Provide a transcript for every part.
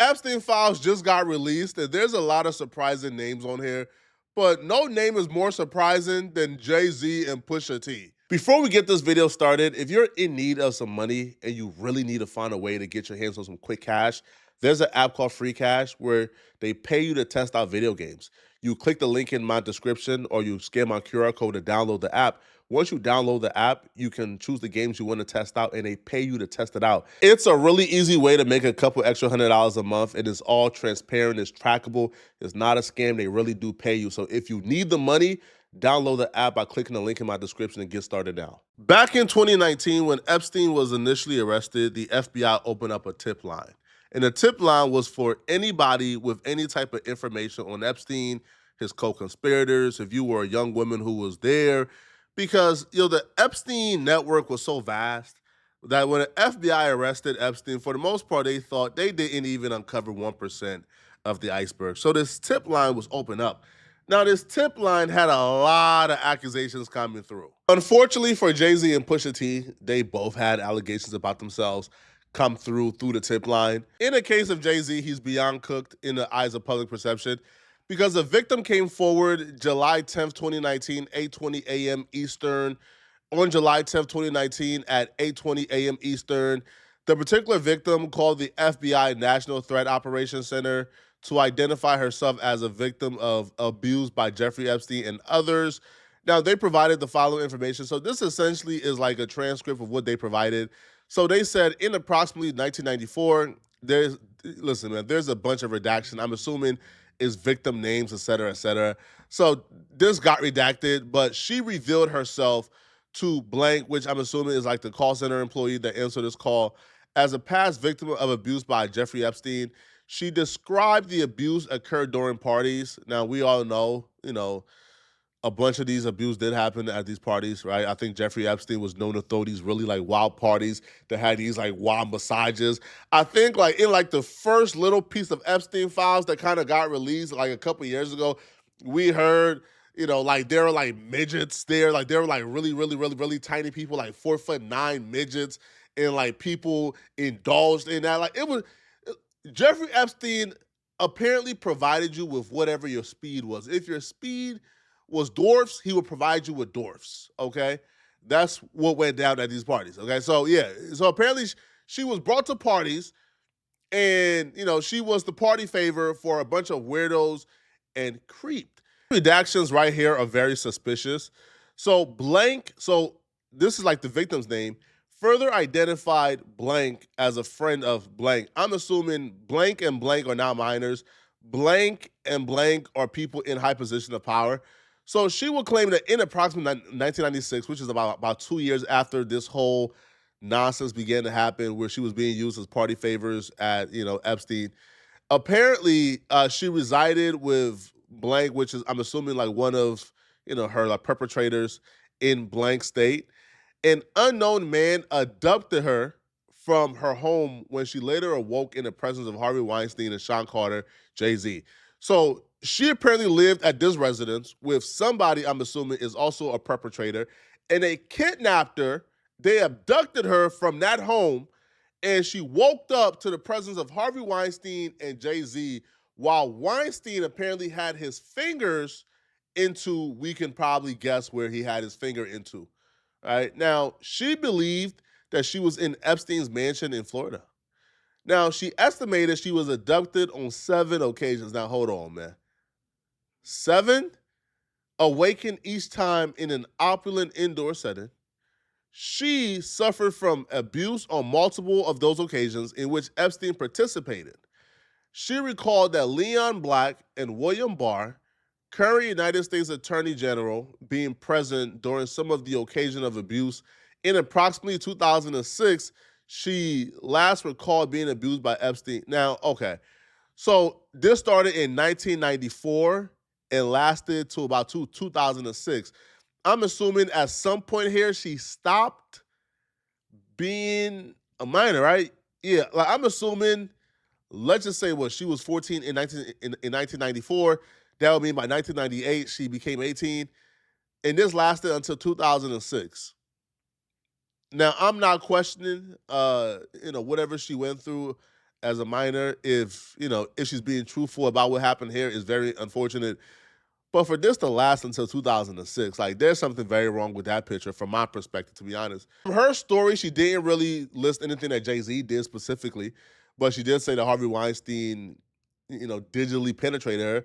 Epstein files just got released, and there's a lot of surprising names on here, but no name is more surprising than Jay-Z and Pusha T. Before we get this video started, if you're in need of some money and you really need to find a way to get your hands on some quick cash, there's an app called Free Cash where they pay you to test out video games. You click the link in my description or you scan my QR code to download the app. Once you download the app, you can choose the games you want to test out and they pay you to test it out. It's a really easy way to make a couple extra $100 a month. It is all transparent, it's trackable, it's not a scam. They really do pay you. So if you need the money, download the app by clicking the link in my description and get started now. Back in 2019, when Epstein was initially arrested, the FBI opened up a tip line. And the tip line was for anybody with any type of information on Epstein, his co-conspirators, if you were a young woman who was there, because the Epstein network was so vast that when the FBI arrested Epstein, for the most part, they thought they didn't even uncover 1% of the iceberg. So this tip line was opened up. Now, this tip line had a lot of accusations coming through. Unfortunately for Jay-Z and Pusha T, they both had allegations about themselves come through the tip line. In the case of Jay-Z, he's beyond cooked in the eyes of public perception because the victim came forward July 10th, 2019, 8:20 a.m. Eastern. On July 10th, 2019 at 8:20 a.m. Eastern, the particular victim called the FBI National Threat Operations Center to identify herself as a victim of abuse by Jeffrey Epstein and others. Now, they provided the following information. So this essentially is like a transcript of what they provided. So they said in approximately 1994, listen, man, there's a bunch of redaction. I'm assuming is victim names, et cetera, et cetera. So this got redacted, but she revealed herself to blank, which I'm assuming is like the call center employee that answered this call, as a past victim of abuse by Jeffrey Epstein. She described the abuse occurred during parties. Now, we all know, a bunch of these abuse did happen at these parties, right? I think Jeffrey Epstein was known to throw these really like wild parties that had these like wild massages. I think like in like the first little piece of Epstein files that kind of got released like a couple years ago, we heard, like there were like midgets there, like there were like really, really, really, really tiny people, like 4'9" midgets, and like people indulged in that. Like it was Jeffrey Epstein apparently provided you with whatever your speed was. If your speed was dwarfs, he would provide you with dwarfs, okay? That's what went down at these parties, okay? So, yeah. So, apparently, she was brought to parties, and, she was the party favor for a bunch of weirdos and creeped. Redactions right here are very suspicious. So, this is like the victim's name, further identified blank as a friend of blank. I'm assuming blank and blank are now minors. Blank and blank are people in high position of power. So she will claim that in approximately 1996, which is about 2 years after this whole nonsense began to happen, where she was being used as party favors at, Epstein, apparently she resided with blank, which is, I'm assuming, like one of, her like perpetrators in blank state. An unknown man abducted her from her home when she later awoke in the presence of Harvey Weinstein and Sean Carter, Jay-Z. So she apparently lived at this residence with somebody I'm assuming is also a perpetrator, and they kidnapped her. They abducted her from that home, and she woke up to the presence of Harvey Weinstein and Jay-Z, while Weinstein apparently had his fingers into, we can probably guess where he had his finger into. Right? Now, she believed that she was in Epstein's mansion in Florida. Now, she estimated she was abducted on 7 occasions. Now, hold on, man. 7? Awakened each time in an opulent indoor setting. She suffered from abuse on multiple of those occasions in which Epstein participated. She recalled that Leon Black and William Barr, current United States Attorney General, being present during some of the occasion of abuse. In approximately 2006, she last recalled being abused by Epstein. Now, okay, so this started in 1994 and lasted to about 2006. I'm assuming at some point here she stopped being a minor, right? Yeah, like I'm assuming, let's just say she was 14 in 1994. That would mean by 1998, she became 18. And this lasted until 2006. Now, I'm not questioning, whatever she went through as a minor. If if she's being truthful about what happened here, is very unfortunate. But for this to last until 2006, like there's something very wrong with that picture from my perspective, to be honest. From her story, she didn't really list anything that Jay-Z did specifically, but she did say that Harvey Weinstein, digitally penetrated her,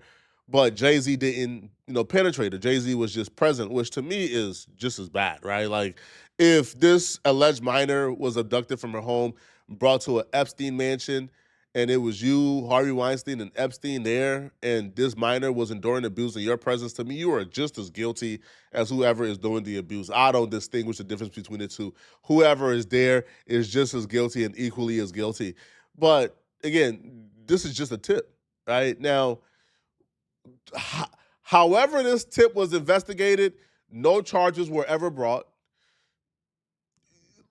but Jay-Z didn't, penetrate her. Jay-Z was just present, which to me is just as bad, right? Like if this alleged minor was abducted from her home, brought to an Epstein mansion, and it was you, Harvey Weinstein, and Epstein there, and this minor was enduring abuse in your presence, to me, you are just as guilty as whoever is doing the abuse. I don't distinguish the difference between the two. Whoever is there is just as guilty and equally as guilty. But again, this is just a tip, right? Now, however this tip was investigated, no charges were ever brought.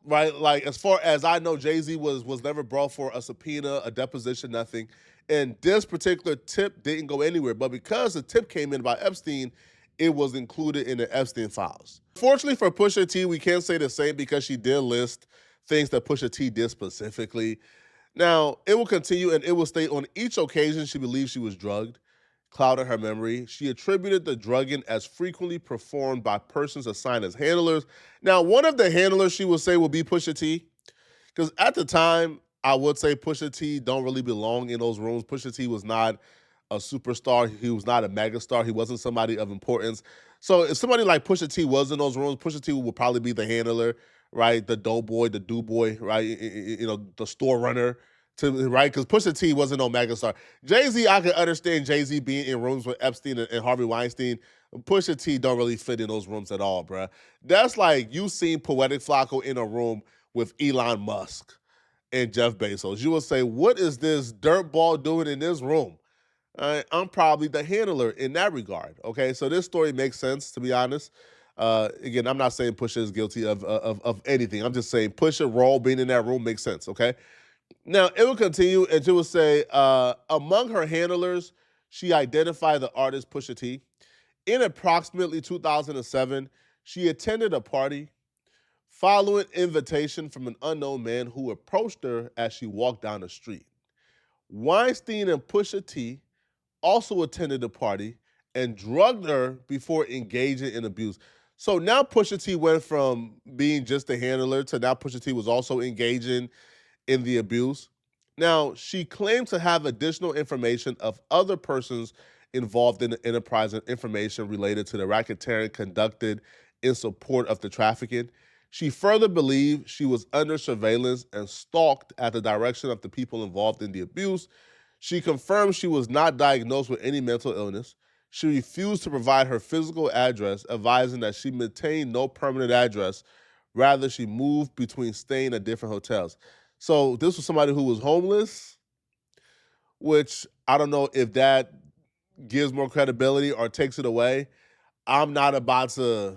Right, like as far as I know, Jay-Z was never brought for a subpoena, a deposition, nothing. And this particular tip didn't go anywhere. But because the tip came in by Epstein, it was included in the Epstein files. Fortunately for Pusha T, we can't say the same because she did list things that Pusha T did specifically. Now, it will continue and it will state on each occasion she believes she was drugged, clouded her memory. She attributed the drugging as frequently performed by persons assigned as handlers. Now, one of the handlers she would say will be Pusha T, because at the time, I would say Pusha T don't really belong in those rooms. Pusha T was not a superstar. He was not a megastar. He wasn't somebody of importance. So if somebody like Pusha T was in those rooms, Pusha T would probably be the handler, right? The dough boy, the do boy, right? The store runner, right? Because Pusha T wasn't no megastar. Jay-Z, I can understand Jay-Z being in rooms with Epstein and Harvey Weinstein. Pusha T don't really fit in those rooms at all, bruh. That's like you seen Poetic Flacco in a room with Elon Musk and Jeff Bezos. You will say, what is this dirtball doing in this room? I'm probably the handler in that regard. Okay, so this story makes sense, to be honest. Again, I'm not saying Pusha is guilty of anything. I'm just saying Pusha role being in that room makes sense. Okay, now it will continue, and she will say, among her handlers, she identified the artist Pusha T. In approximately 2007, she attended a party following invitation from an unknown man who approached her as she walked down the street. Weinstein and Pusha T also attended the party and drugged her before engaging in abuse. So now Pusha T went from being just a handler to now Pusha T was also engaging in the abuse. Now, she claimed to have additional information of other persons involved in the enterprise and information related to the racketeering conducted in support of the trafficking. She further believed she was under surveillance and stalked at the direction of the people involved in the abuse. She confirmed she was not diagnosed with any mental illness. She refused to provide her physical address, advising that she maintained no permanent address. Rather, she moved between staying at different hotels. So this was somebody who was homeless, which I don't know if that gives more credibility or takes it away. I'm not about to,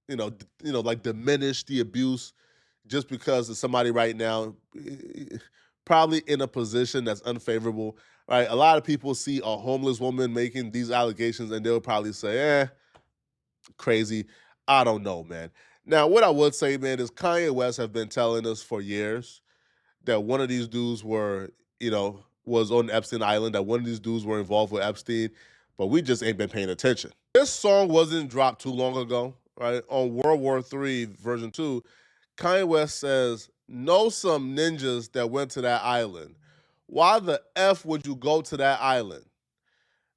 like diminish the abuse just because of somebody right now probably in a position that's unfavorable, right? A lot of people see a homeless woman making these allegations and they'll probably say, crazy. I don't know, man. Now, what I would say, man, is Kanye West have been telling us for years that one of these dudes was on Epstein Island, that one of these dudes were involved with Epstein, but we just ain't been paying attention. This song wasn't dropped too long ago, right? On World War III version 2, Kanye West says, know some ninjas that went to that island. Why the F would you go to that island?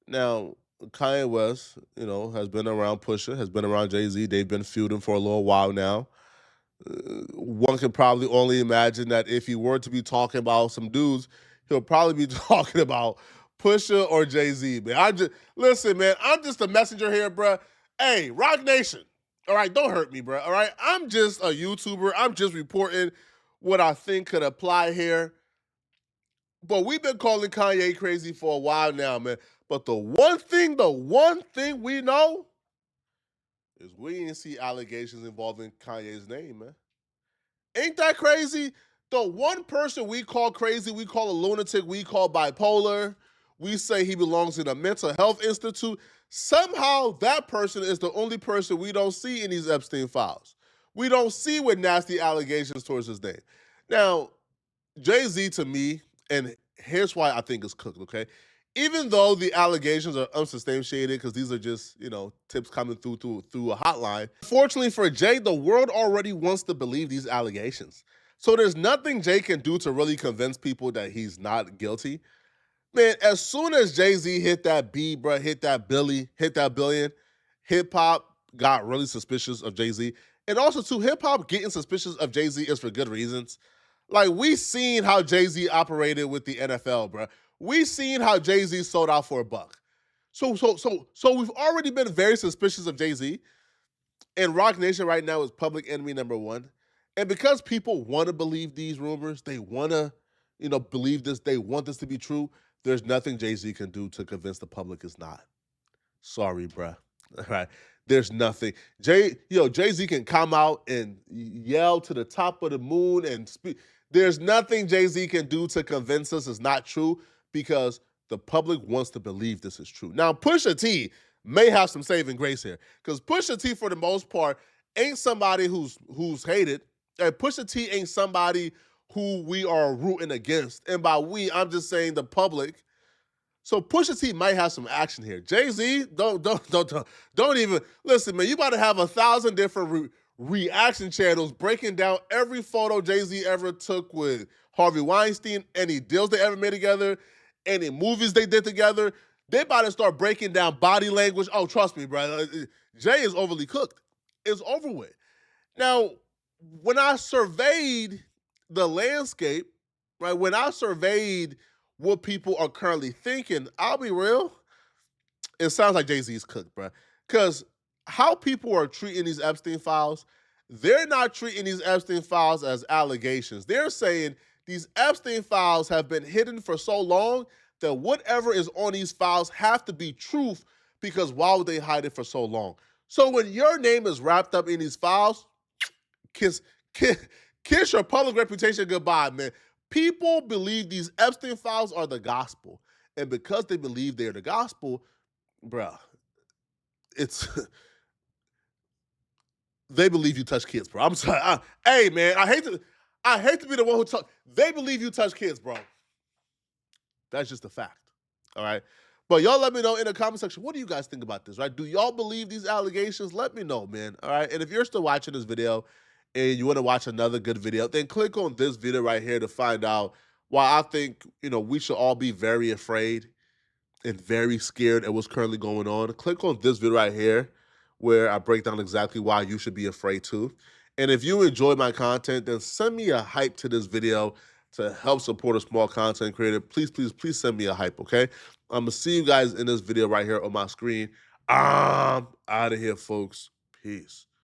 Now, Kanye West, has been around Pusha, has been around Jay-Z. They've been feuding for a little while now. One could probably only imagine that if he were to be talking about some dudes, he'll probably be talking about Pusha or Jay-Z, man. Listen, man, I'm just a messenger here, bruh. Hey, Rock Nation, all right, don't hurt me, bruh, all right? I'm just a YouTuber. I'm just reporting what I think could apply here. But we've been calling Kanye crazy for a while now, man. But the one thing we know is we didn't see allegations involving Kanye's name, man. Ain't that crazy? The one person we call crazy, we call a lunatic, we call bipolar, we say he belongs in a mental health institute. Somehow that person is the only person we don't see in these Epstein files. We don't see with nasty allegations towards his name. Now, Jay-Z to me, and here's why I think it's cooked, okay? Even though the allegations are unsubstantiated, because these are just, tips coming through a hotline. Fortunately for Jay, the world already wants to believe these allegations. So there's nothing Jay can do to really convince people that he's not guilty. Man, as soon as Jay-Z hit that B, bro, hit that billion, hip hop got really suspicious of Jay-Z. And also, too, hip hop getting suspicious of Jay-Z is for good reasons. Like, we seen how Jay-Z operated with the NFL, bro. We seen how Jay-Z sold out for a buck. So we've already been very suspicious of Jay-Z. And Rock Nation right now is public enemy number one. And because people want to believe these rumors, they want to, believe this, they want this to be true, there's nothing Jay-Z can do to convince the public it's not. Sorry, bruh. All right. There's nothing. Jay-Z can come out and yell to the top of the moon and speak. There's nothing Jay-Z can do to convince us it's not true because the public wants to believe this is true. Now, Pusha T may have some saving grace here because Pusha T, for the most part, ain't somebody who's hated. And Pusha T ain't somebody who we are rooting against. And by we, I'm just saying the public. So Pusha T might have some action here. Jay-Z, don't even listen, man. You about to have 1,000 different reaction channels breaking down every photo Jay-Z ever took with Harvey Weinstein, any deals they ever made together, any movies they did together. They about to start breaking down body language. Oh, trust me, bro. Jay is overly cooked. It's over with. Now, when I surveyed the landscape, right? When I surveyed what people are currently thinking, I'll be real, it sounds like Jay-Z's cooked, bro. Because how people are treating these Epstein files, they're not treating these Epstein files as allegations. They're saying these Epstein files have been hidden for so long that whatever is on these files have to be truth because why would they hide it for so long? So when your name is wrapped up in these files, kiss your public reputation goodbye, man. People believe these Epstein files are the gospel. And because they believe they're the gospel, bruh, it's they believe you touch kids, bro. I'm sorry. Hey, man, I hate to be the one who talk. They believe you touch kids, bro. That's just a fact. All right. But y'all let me know in the comment section, what do you guys think about this, right? Do y'all believe these allegations? Let me know, man. All right. And if you're still watching this video and you want to watch another good video, then click on this video right here to find out why I think, we should all be very afraid and very scared at what's currently going on. Click on this video right here where I break down exactly why you should be afraid too. And if you enjoy my content, then send me a hype to this video to help support a small content creator. Please, please, please send me a hype, okay? I'm going to see you guys in this video right here on my screen. I'm out of here, folks. Peace.